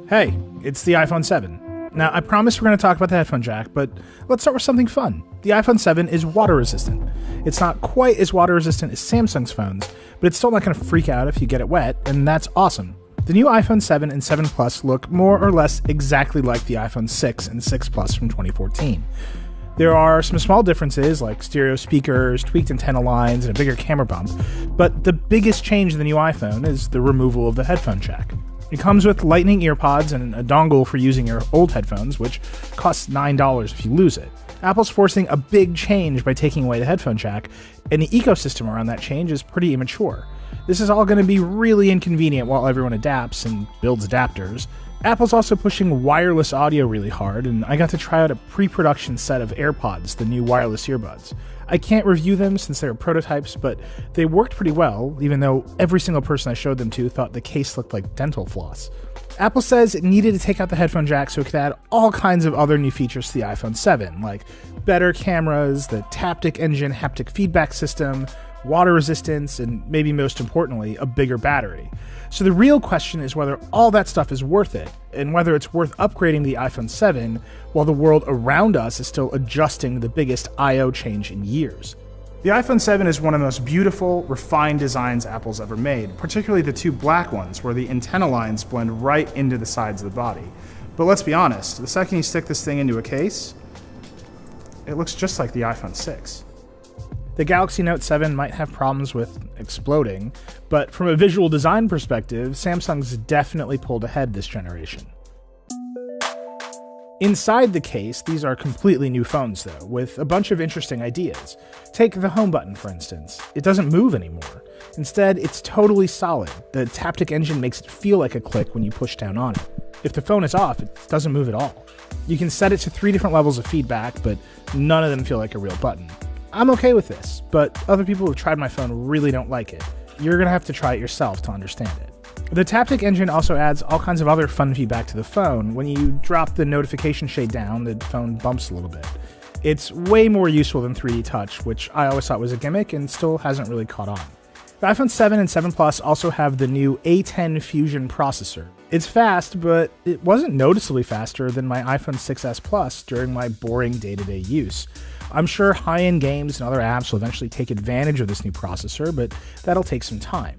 Hey, it's the iPhone 7. Now, I promise we're going to talk about the headphone jack, but let's start with something fun. The iPhone 7 is water resistant. It's not quite as water resistant as Samsung's phones, but it's still not going to freak out if you get it wet, and that's awesome. The new iPhone 7 and 7 Plus look more or less exactly like the iPhone 6 and 6 Plus from 2014. There are some small differences like stereo speakers, tweaked antenna lines, and a bigger camera bump, but the biggest change in the new iPhone is the removal of the headphone jack. It comes with Lightning earpods and a dongle for using your old headphones, which costs $9 if you lose it. Apple's forcing a big change by taking away the headphone jack, and the ecosystem around that change is pretty immature. This is all going to be really inconvenient while everyone adapts and builds adapters. Apple's also pushing wireless audio really hard, and I got to try out a pre-production set of AirPods, the new wireless earbuds. I can't review them since they're prototypes, but they worked pretty well, even though every single person I showed them to thought the case looked like dental floss. Apple says it needed to take out the headphone jack so it could add all kinds of other new features to the iPhone 7, like better cameras, the Taptic Engine haptic feedback system, water resistance, and maybe most importantly, a bigger battery. So the real question is whether all that stuff is worth it, and whether it's worth upgrading the iPhone 7 while the world around us is still adjusting to the biggest I/O change in years. The iPhone 7 is one of the most beautiful, refined designs Apple's ever made, particularly the two black ones where the antenna lines blend right into the sides of the body. But let's be honest, the second you stick this thing into a case, it looks just like the iPhone 6. The Galaxy Note 7 might have problems with exploding, but from a visual design perspective, Samsung's definitely pulled ahead this generation. Inside the case, these are completely new phones though, with a bunch of interesting ideas. Take the home button, for instance. It doesn't move anymore. Instead, it's totally solid. The Taptic Engine makes it feel like a click when you push down on it. If the phone is off, it doesn't move at all. You can set it to 3 different levels of feedback, but none of them feel like a real button. I'm okay with this, but other people who've tried my phone really don't like it. You're going to have to try it yourself to understand it. The Taptic Engine also adds all kinds of other fun feedback to the phone. When you drop the notification shade down, the phone bumps a little bit. It's way more useful than 3D Touch, which I always thought was a gimmick and still hasn't really caught on. The iPhone 7 and 7 Plus also have the new A10 Fusion processor. It's fast, but it wasn't noticeably faster than my iPhone 6s Plus during my boring day-to-day use. I'm sure high-end games and other apps will eventually take advantage of this new processor, but that'll take some time.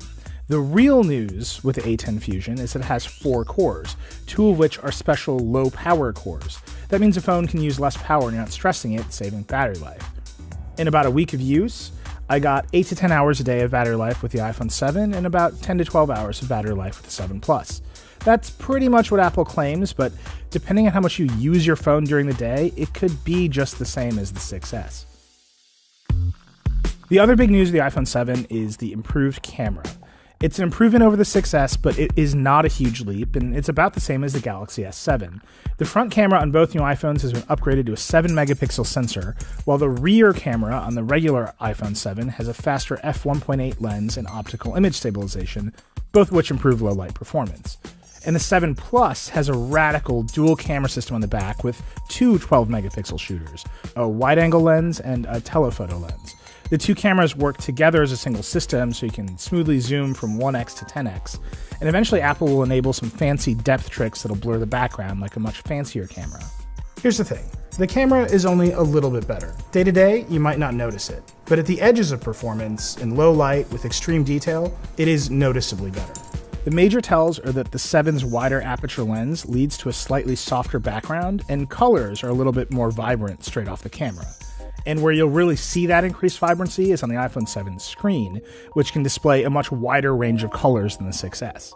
The real news with the A10 Fusion is that it has 4 cores, 2 of which are special low-power cores. That means the phone can use less power and you're not stressing it, saving battery life. In about a week of use, I got 8 to 10 hours a day of battery life with the iPhone 7 and about 10 to 12 hours of battery life with the 7 Plus. That's pretty much what Apple claims, but depending on how much you use your phone during the day, it could be just the same as the 6S. The other big news of the iPhone 7 is the improved camera. It's an improvement over the 6S, but it is not a huge leap, and it's about the same as the Galaxy S7. The front camera on both new iPhones has been upgraded to a 7-megapixel sensor, while the rear camera on the regular iPhone 7 has a faster f1.8 lens and optical image stabilization, both of which improve low-light performance. And the 7 Plus has a radical dual camera system on the back with 2 12-megapixel shooters, a wide-angle lens and a telephoto lens. The 2 cameras work together as a single system so you can smoothly zoom from 1x to 10x, and eventually Apple will enable some fancy depth tricks that'll blur the background like a much fancier camera. Here's the thing, the camera is only a little bit better. Day to day, you might not notice it, but at the edges of performance, in low light with extreme detail, it is noticeably better. The major tells are that the 7's wider aperture lens leads to a slightly softer background, and colors are a little bit more vibrant straight off the camera. And where you'll really see that increased vibrancy is on the iPhone 7 screen, which can display a much wider range of colors than the 6S.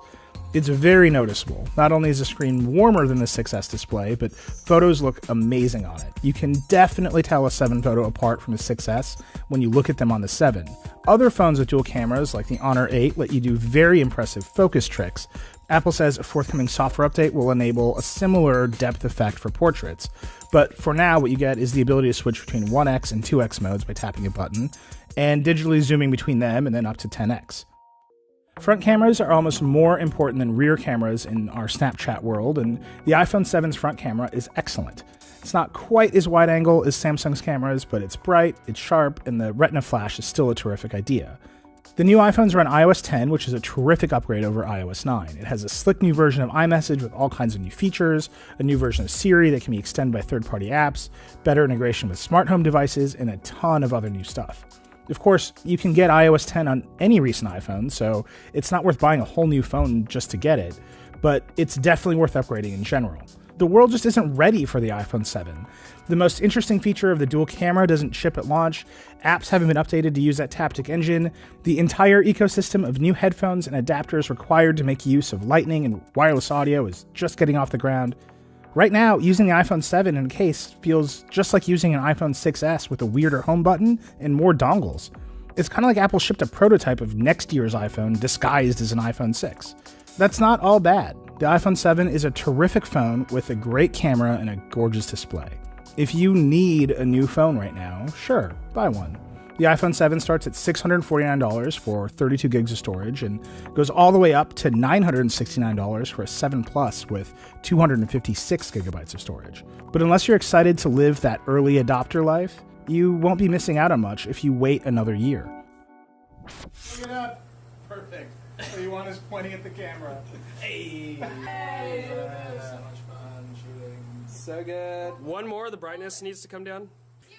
It's very noticeable. Not only is the screen warmer than the 6S display, but photos look amazing on it. You can definitely tell a 7 photo apart from the 6S when you look at them on the 7. Other phones with dual cameras, like the Honor 8, let you do very impressive focus tricks. Apple says a forthcoming software update will enable a similar depth effect for portraits. But for now, what you get is the ability to switch between 1x and 2x modes by tapping a button, and digitally zooming between them and then up to 10x. Front cameras are almost more important than rear cameras in our Snapchat world, and the iPhone 7's front camera is excellent. It's not quite as wide angle as Samsung's cameras, but it's bright, it's sharp, and the Retina flash is still a terrific idea. The new iPhones run iOS 10, which is a terrific upgrade over iOS 9. It has a slick new version of iMessage with all kinds of new features, a new version of Siri that can be extended by third-party apps, better integration with smart home devices, and a ton of other new stuff. Of course, you can get iOS 10 on any recent iPhone, so it's not worth buying a whole new phone just to get it, but it's definitely worth upgrading in general. The world just isn't ready for the iPhone 7. The most interesting feature of the dual camera doesn't ship at launch, apps haven't been updated to use that Taptic engine, the entire ecosystem of new headphones and adapters required to make use of Lightning and wireless audio is just getting off the ground. Right now, using the iPhone 7 in a case feels just like using an iPhone 6S with a weirder home button and more dongles. It's kind of like Apple shipped a prototype of next year's iPhone disguised as an iPhone 6. That's not all bad. The iPhone 7 is a terrific phone with a great camera and a gorgeous display. If you need a new phone right now, sure, buy one. The iPhone 7 starts at $649 for 32 gigs of storage and goes all the way up to $969 for a 7 Plus with 256 gigabytes of storage. But unless you're excited to live that early adopter life, you won't be missing out on much if you wait another year. Look it up. Perfect. So you want us pointing at the camera. Hey! So much fun shooting. So good. One more, the brightness needs to come down. Yay!